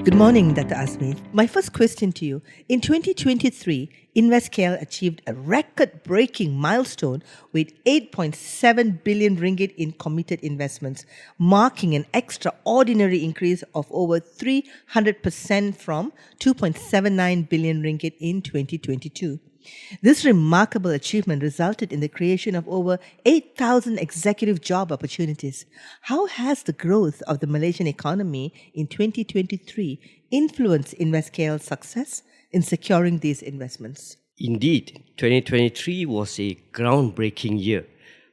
Good morning, Dr. Azmi. My first question to you. In 2023, InvestKL achieved a record-breaking milestone with 8.7 billion ringgit in committed investments, marking an extraordinary increase of over 300% from 2.79 billion ringgit in 2022. This remarkable achievement resulted in the creation of over 8,000 executive job opportunities. How has the growth of the Malaysian economy in 2023 influenced InvestKL's success in securing these investments? Indeed, 2023 was a groundbreaking year.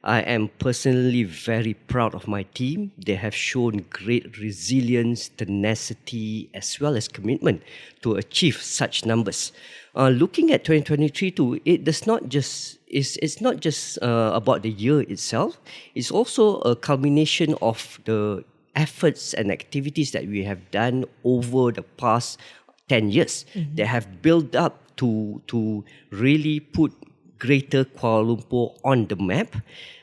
I am personally very proud of my team. They have shown great resilience, tenacity, as well as commitment to achieve such numbers. Looking at 2023 too, it's not just about the year itself. It's also a culmination of the efforts and activities that we have done over the past 10 years that have built up to really put Greater Kuala Lumpur on the map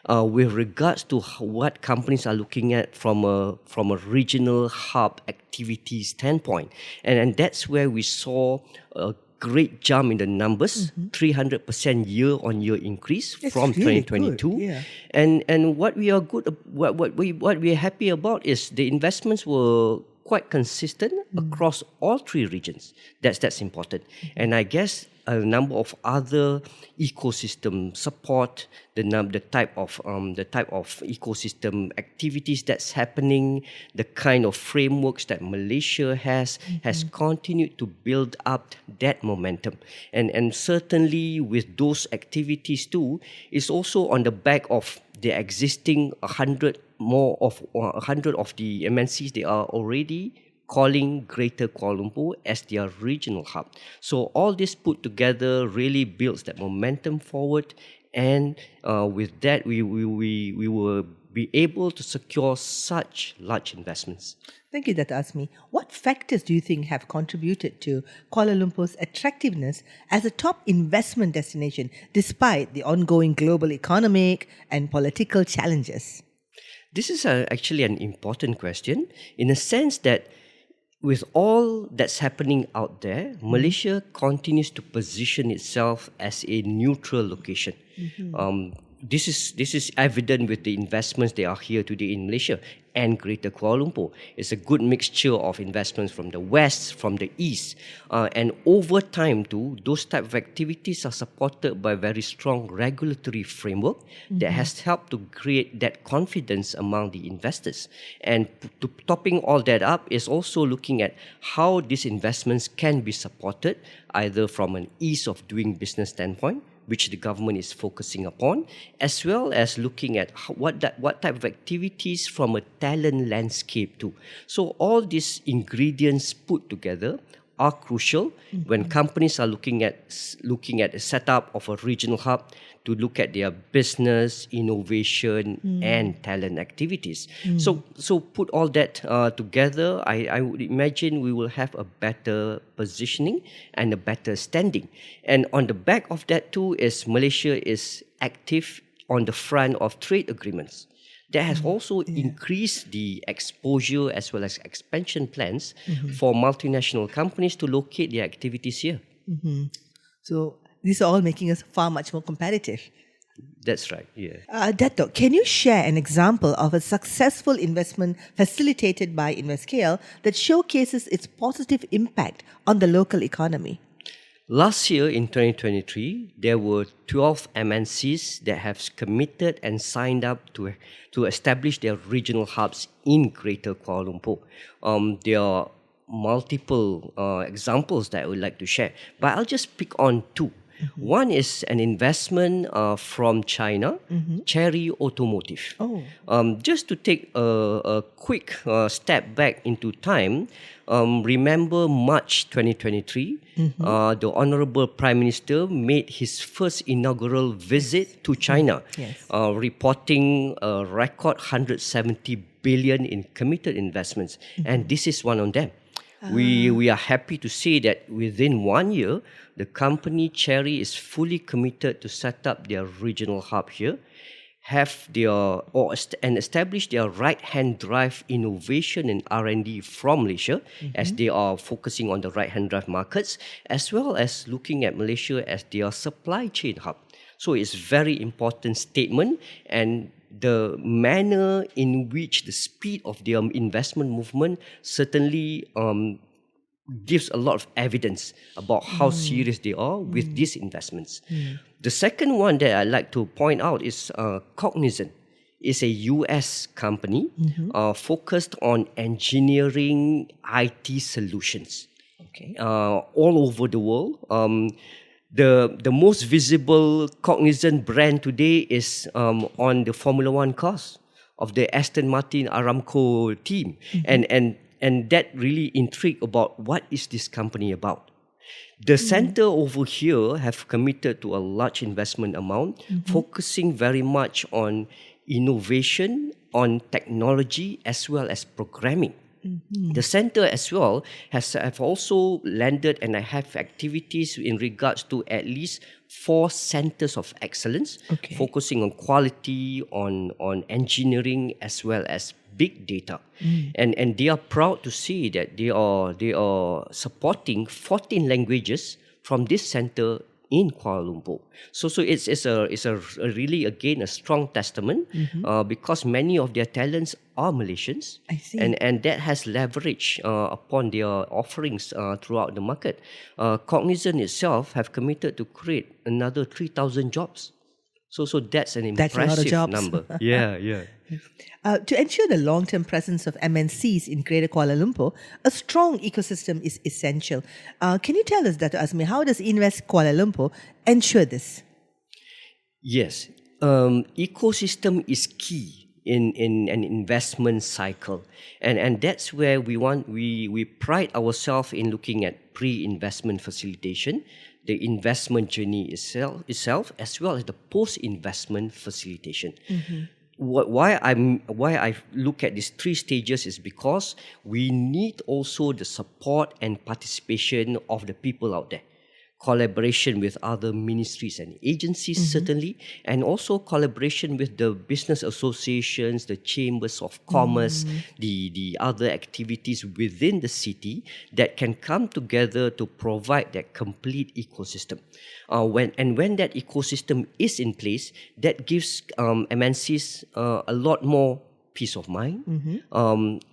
with regards to what companies are looking at from a regional hub activity standpoint. And that's where we saw a great jump in the numbers, 300% year-on-year increase from really 2022. good, yeah. And what we are what we are happy about is the investments were quite consistent across all three regions. That's important. And I guess a number of other ecosystem support, the type of ecosystem activities that's happening, the kind of frameworks that Malaysia has continued to build up that momentum. And certainly with those activities too, is also on the back of the existing 100 of the MNCs. They are already calling Greater Kuala Lumpur as their regional hub. So all this put together really builds that momentum forward, and with that we will be able to secure such large investments. Thank you, Dr. Azmi. What factors do you think have contributed to Kuala Lumpur's attractiveness as a top investment destination despite the ongoing global economic and political challenges? This is actually an important question in a sense that with all that's happening out there, Malaysia continues to position itself as a neutral location. This is evident with the investments that are here today in Malaysia and Greater Kuala Lumpur. It's a good mixture of investments from the west, from the east, and over time too, those type of activities are supported by very strong regulatory framework that has helped to create that confidence among the investors. And topping all that up is also looking at how these investments can be supported either from an ease of doing business standpoint, which the government is focusing upon, as well as looking at what type of activities from a talent landscape too. So all these ingredients put together are crucial when companies are looking at the setup of a regional hub to look at their business, innovation, and talent activities. So put all that together, I would imagine we will have a better positioning and a better standing. And on the back of that too is Malaysia is active on the front of trade agreements. That has also increased the exposure as well as expansion plans for multinational companies to locate their activities here. So these are all making us far much more competitive. That's right, yeah. Datuk, can you share an example of a successful investment facilitated by InvestKL that showcases its positive impact on the local economy? Last year in 2023, there were 12 MNCs that have committed and signed up to establish their regional hubs in Greater Kuala Lumpur. There are multiple examples that I would like to share, but I'll just pick on two. One is an investment from China, Cherry Automotive. Just to take a quick step back into time, remember March 2023, the Honorable Prime Minister made his first inaugural visit to China, reporting a record 170 billion in committed investments, and this is one of them. We are happy to say that within 1 year, the company Cherry is fully committed to set up their regional hub here, have and establish their right-hand drive innovation and R&D from Malaysia, as they are focusing on the right-hand drive markets, as well as looking at Malaysia as their supply chain hub. So it's very important statement, and the manner in which the speed of their investment movement certainly gives a lot of evidence about how serious they are with these investments. The second one that I'd like to point out is Cognizant. It's a US company focused on engineering IT solutions all over the world. The most visible Cognizant brand today is on the Formula One cars of the Aston Martin Aramco team. And that really intrigued about what is this company about. The center over here have committed to a large investment amount, focusing very much on innovation, on technology, as well as programming. The center as well have also landed and have activities in regards to at least 4 centers of excellence, focusing on quality, on engineering, as well as big data. And they are proud to see that they are supporting 14 languages from this center in Kuala Lumpur. So it's a really, again, a strong testament because many of their talents are Malaysians. I see. And that has leverage upon their offerings throughout the market. Cognizant itself have committed to create another 3,000 jobs. So that's an That's a lot of impressive jobs. number. Yeah. To ensure the long-term presence of MNCs in Greater Kuala Lumpur, a strong ecosystem is essential. Can you tell us, Datuk Azmi, how does Invest Kuala Lumpur ensure this? Yes, ecosystem is key in an investment cycle, and that's where we pride ourselves in looking at pre-investment facilitation, the investment journey itself, as well as the post-investment facilitation. Why I look at these 3 stages is because we need also the support and participation of the people out there. Collaboration with other ministries and agencies, certainly, and also collaboration with the business associations, the chambers of commerce, the other activities within the city that can come together to provide that complete ecosystem. When that ecosystem is in place, that gives MNCs a lot more peace of mind,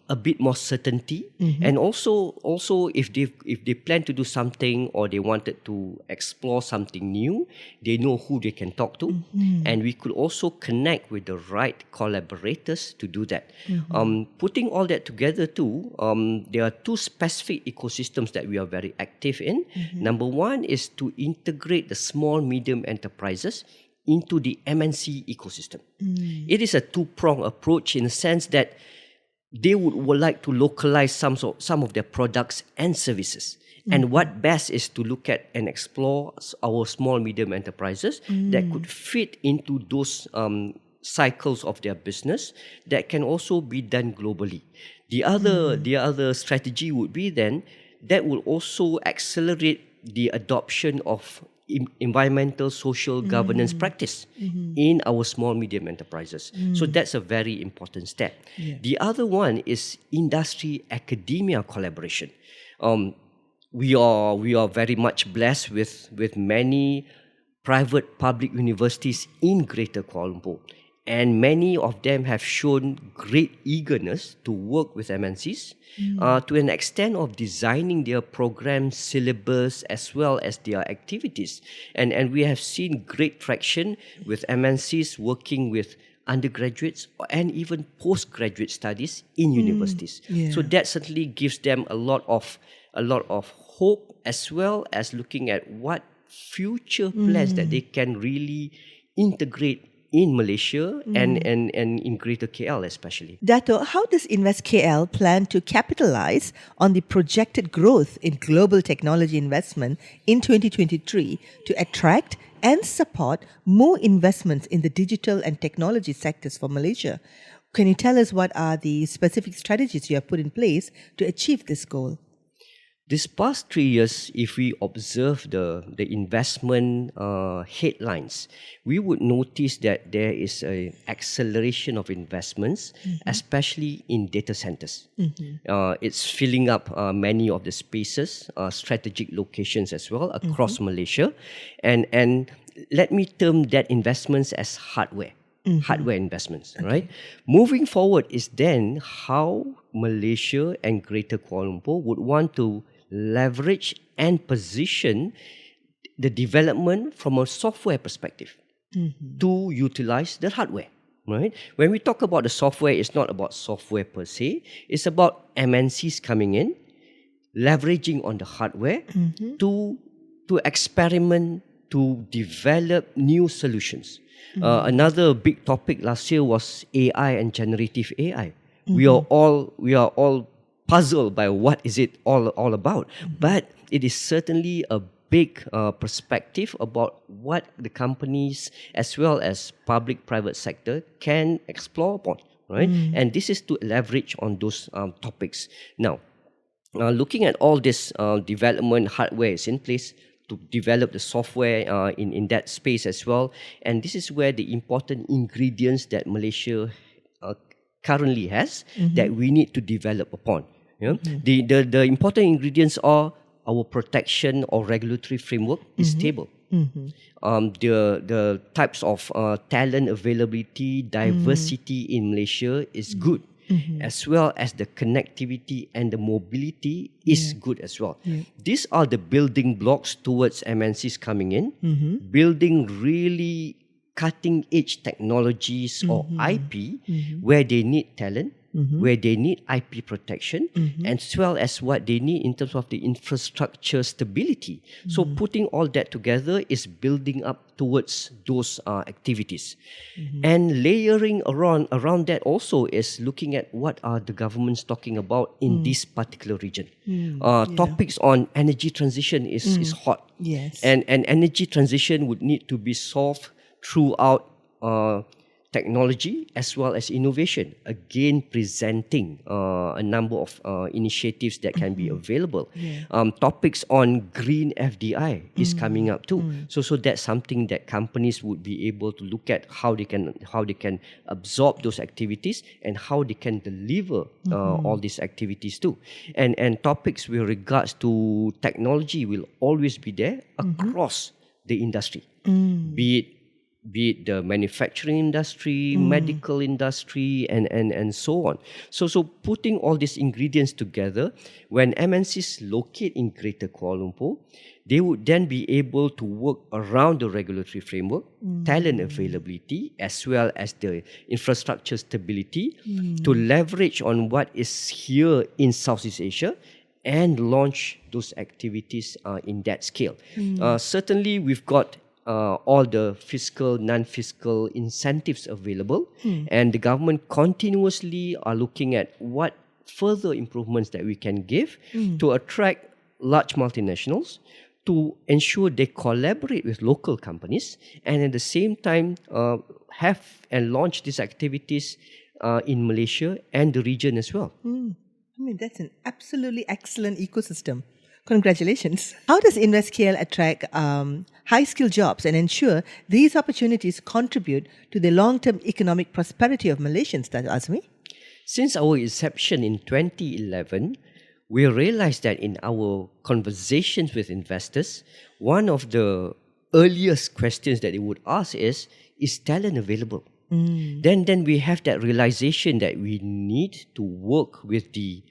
a bit more certainty, and also if they plan to do something or they wanted to explore something new, they know who they can talk to, and we could also connect with the right collaborators to do that. Putting all that together too, there are 2 specific ecosystems that we are very active in. Number 1 is to integrate the small medium enterprises into the MNC ecosystem. It is a 2-pronged approach in the sense that they would like to localize some of their products and services. And what best is to look at and explore our small medium enterprises that could fit into those cycles of their business that can also be done globally. The other strategy would be then that will also accelerate the adoption of environmental social governance practice in our small medium enterprises. So that's a very important step. The other one is industry academia collaboration. We are very much blessed with many private public universities in Greater Kuala Lumpur, and many of them have shown great eagerness to work with MNCs to an extent of designing their program syllabus as well as their activities. And we have seen great traction with MNCs working with undergraduates and even postgraduate studies in universities. So that certainly gives them a lot of hope, as well as looking at what future plans that they can really integrate in Malaysia and in Greater KL especially. Dato, how does InvestKL plan to capitalize on the projected growth in global technology investment in 2023 to attract and support more investments in the digital and technology sectors for Malaysia? Can you tell us what are the specific strategies you have put in place to achieve this goal? This past 3 years, if we observe the investment headlines, we would notice that there is an acceleration of investments, especially in data centers. It's filling up many of the spaces, strategic locations as well across Malaysia, and let me term that investments as hardware. Hardware investments, right? Moving forward is then how Malaysia and Greater Kuala Lumpur would want to leverage and position the development from a software perspective to utilize the hardware, right? When we talk about the software, it's not about software per se. It's about MNCs coming in, leveraging on the hardware to experiment, to develop new solutions. Another big topic last year was AI and generative AI. We are all puzzled by what is it all about, but it is certainly a big perspective about what the companies as well as public-private sector can explore upon, right? And this is to leverage on those topics. Now, looking at all this development, hardware is in place to develop the software in that space as well. And this is where the important ingredients that Malaysia currently has that we need to develop upon. The important ingredients are our protection or regulatory framework is stable. The types of talent availability, diversity in Malaysia is good. As well as the connectivity and the mobility is good as well. These are the building blocks towards MNCs coming in, building really cutting edge technologies or IP where they need talent, where they need IP protection, as well as what they need in terms of the infrastructure stability. So putting all that together is building up towards those activities. And layering around that also is looking at what are the governments talking about in this particular region. Topics on energy transition is hot. Yes. And energy transition would need to be solved throughout technology as well as innovation, again presenting a number of initiatives that can be available. Topics on green FDI is coming up too. So that's something that companies would be able to look at how they can absorb those activities and how they can deliver all these activities too. And topics with regards to technology will always be there across the industry, be it the manufacturing industry, medical industry, and so on. So putting all these ingredients together, when MNCs locate in Greater Kuala Lumpur, they would then be able to work around the regulatory framework, talent availability, as well as the infrastructure stability to leverage on what is here in Southeast Asia and launch those activities in that scale. Certainly, we've got all the fiscal, non-fiscal incentives available, and the government continuously are looking at what further improvements that we can give to attract large multinationals, to ensure they collaborate with local companies, and at the same time have and launch these activities in Malaysia and the region as well. I mean, that's an absolutely excellent ecosystem. Congratulations. How does InvestKL attract high-skilled jobs and ensure these opportunities contribute to the long-term economic prosperity of Malaysians, Datuk Azmi? Since our inception in 2011, we realized that in our conversations with investors, one of the earliest questions that they would ask is talent available? Then we have that realization that we need to work with the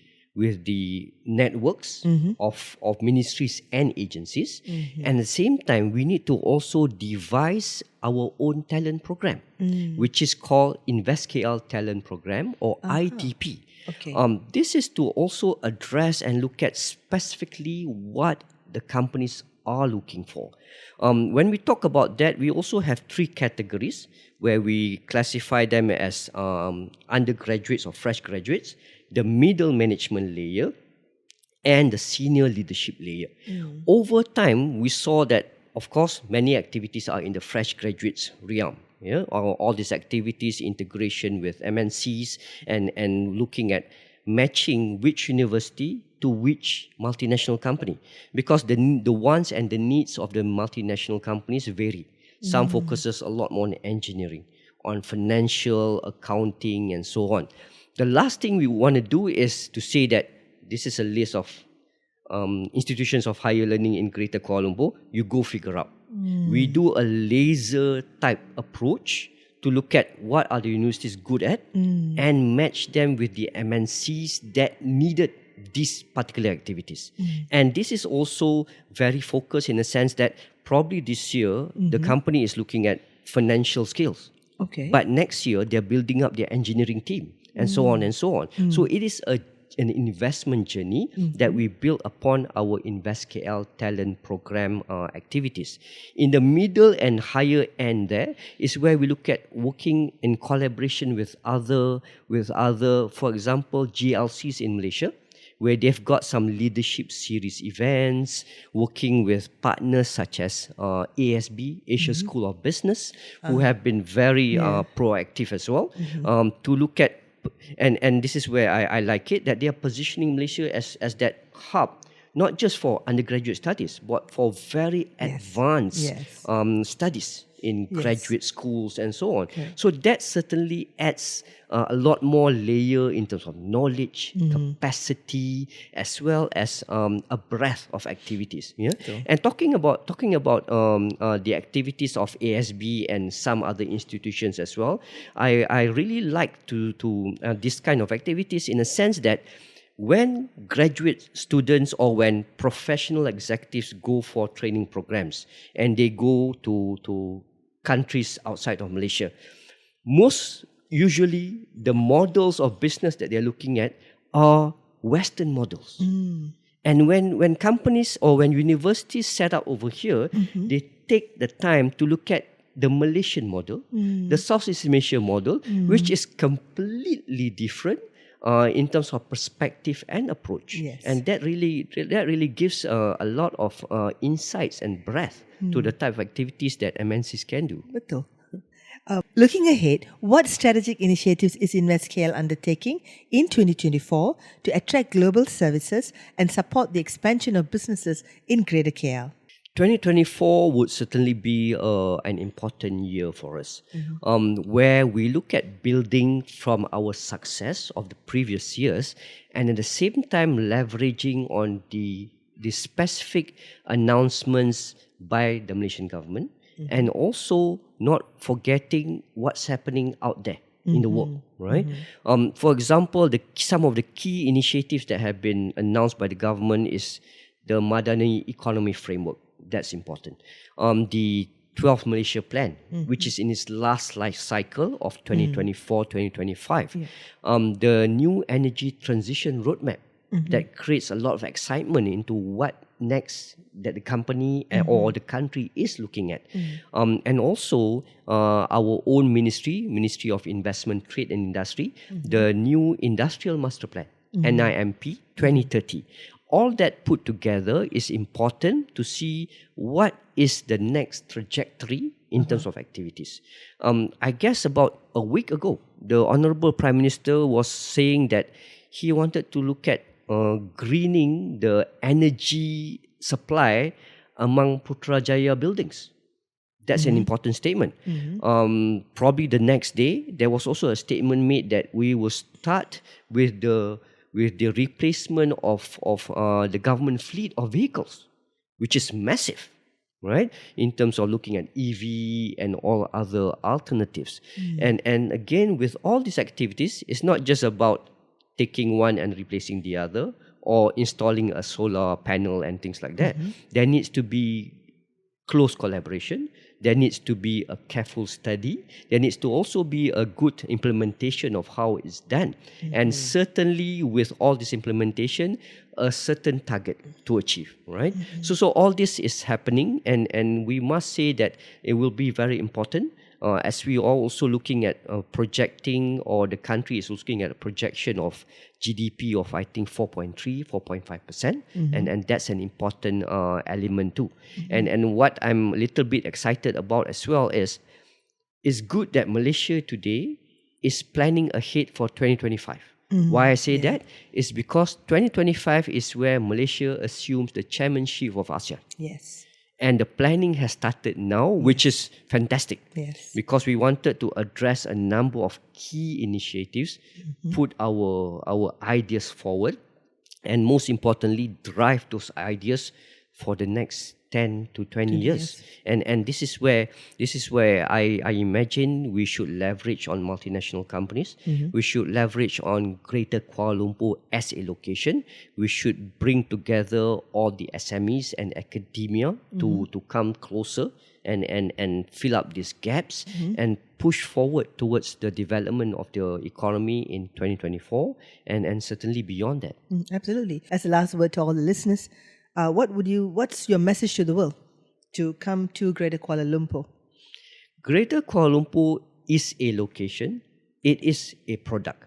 networks of ministries and agencies. And at the same time, we need to also devise our own talent program, which is called InvestKL Talent Program or ITP. This is to also address and look at specifically what the companies are looking for. When we talk about that, we also have 3 categories where we classify them as undergraduates or fresh graduates, the middle management layer, and the senior leadership layer. Over time, we saw that, of course, many activities are in the fresh graduates realm. All these activities, integration with MNCs, and looking at matching which university to which multinational company, because the wants and the needs of the multinational companies vary. Some focuses a lot more on engineering, on financial accounting, and so on. The last thing we want to do is to say that this is a list of institutions of higher learning in Greater Kuala Lumpur. You go figure out. We do a laser type approach to look at what are the universities good at and match them with the MNCs that needed these particular activities. And this is also very focused in the sense that probably this year the company is looking at financial skills. Okay. But next year they're building up their engineering team and so on and so on. So it is an investment journey that we build upon our InvestKL talent program activities. In the middle and higher end there is where we look at working in collaboration with other, for example, GLCs in Malaysia, where they've got some leadership series events, working with partners such as ASB, Asia School of Business, who have been very proactive as well, to look at, and this is where I like it, that they are positioning Malaysia as that hub, not just for undergraduate studies, but for very advanced studies in graduate schools and so on. So that certainly adds a lot more layer in terms of knowledge, capacity, as well as a breadth of activities. Yeah, and talking about the activities of ASB and some other institutions as well, I really like to this kind of activities in a sense that when graduate students or when professional executives go for training programs and they go to countries outside of Malaysia, most usually the models of business that they're looking at are Western models. And when companies or when universities set up over here, they take the time to look at the Malaysian model, the Southeast Asia model, which is completely different in terms of perspective and approach. And that really gives a lot of insights and breadth to the type of activities that MNCs can do. Betul. Looking ahead, what strategic initiatives is InvestKL undertaking in 2024 to attract global services and support the expansion of businesses in Greater KL? 2024 would certainly be an important year for us, where we look at building from our success of the previous years and at the same time leveraging on the specific announcements by the Malaysian government and also not forgetting what's happening out there in the world, right? For example, some of the key initiatives that have been announced by the government is the Madani Economy Framework. That's important. The 12th Malaysia Plan, which is in its last life cycle of 2024-2025. The new energy transition roadmap that creates a lot of excitement into what next that the company or the country is looking at. And also our own Ministry of Investment, Trade and Industry, the new Industrial Master Plan, NIMP 2030. All that put together is important to see what is the next trajectory in terms of activities. I guess about a week ago, the Honorable Prime Minister was saying that he wanted to look at greening the energy supply among Putrajaya buildings. That's an important statement. Probably the next day, there was also a statement made that we will start with the replacement of the government fleet of vehicles, which is massive, right? In terms of looking at EV and all other alternatives. And again, with all these activities, it's not just about taking one and replacing the other or installing a solar panel and things like that. There needs to be close collaboration. There needs to be a careful study. There needs to also be a good implementation of how it's done. And certainly with all this implementation, a certain target to achieve, right? So all this is happening and we must say that it will be very important as we are also looking at projecting, or the country is looking at a projection of GDP of I think 4.5%, and that's an important element too. And what I'm a little bit excited about as well is it's good that Malaysia today is planning ahead for 2025. Why I say that is because 2025 is where Malaysia assumes the chairmanship of ASEAN. Yes. And the planning has started now, which is fantastic. Yes. Because we wanted to address a number of key initiatives, put our ideas forward, and most importantly, drive those ideas for the next 10 to 20 years. And this is where I imagine we should leverage on multinational companies. We should leverage on Greater Kuala Lumpur as a location. We should bring together all the SMEs and academia to come closer and fill up these gaps and push forward towards the development of the economy in 2024 and certainly beyond that. Absolutely. As the last word to all the listeners, what's your message to the world to come to Greater Kuala Lumpur? Greater Kuala Lumpur is a location. It is a product.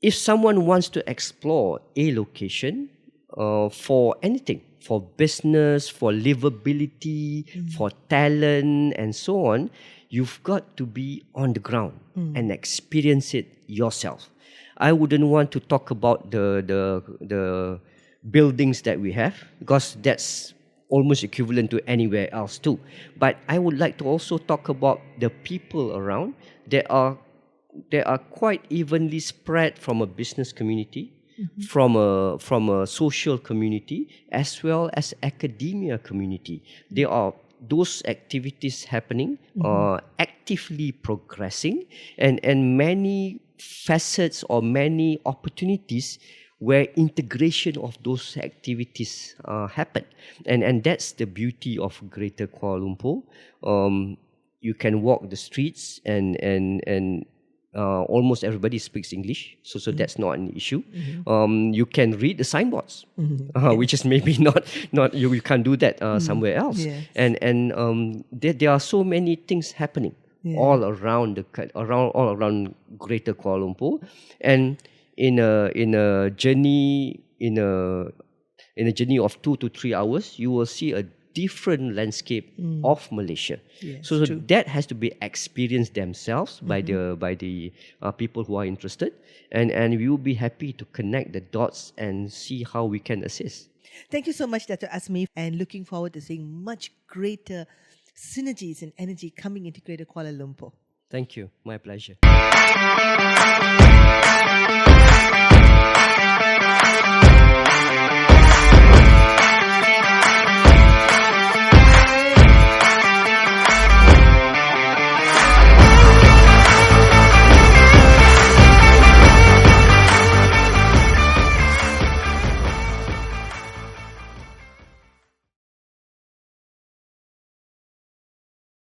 If someone wants to explore a location for anything, for business, for livability, for talent, and so on, you've got to be on the ground and experience it yourself. I wouldn't want to talk about the buildings that we have because that's almost equivalent to anywhere else too. But I would like to also talk about the people around. They are quite evenly spread from a business community, from a social community, as well as academia community. There are those activities happening, actively progressing, and many facets or many opportunities where integration of those activities happen. And that's the beauty of Greater Kuala Lumpur. You can walk the streets and almost everybody speaks English, so that's not an issue. You can read the signboards, which is maybe not you can't do that somewhere else. Yes. And there are so many things happening all around all around Greater Kuala Lumpur, and in a journey of 2 to 3 hours, you will see a different landscape of Malaysia. Yes, So true. that has to be experienced themselves by the people who are interested, and we will be happy to connect the dots and see how we can assist. Thank you so much, Datuk Azmi, and looking forward to seeing much greater synergies and energy coming into Greater Kuala Lumpur. Thank you. My pleasure.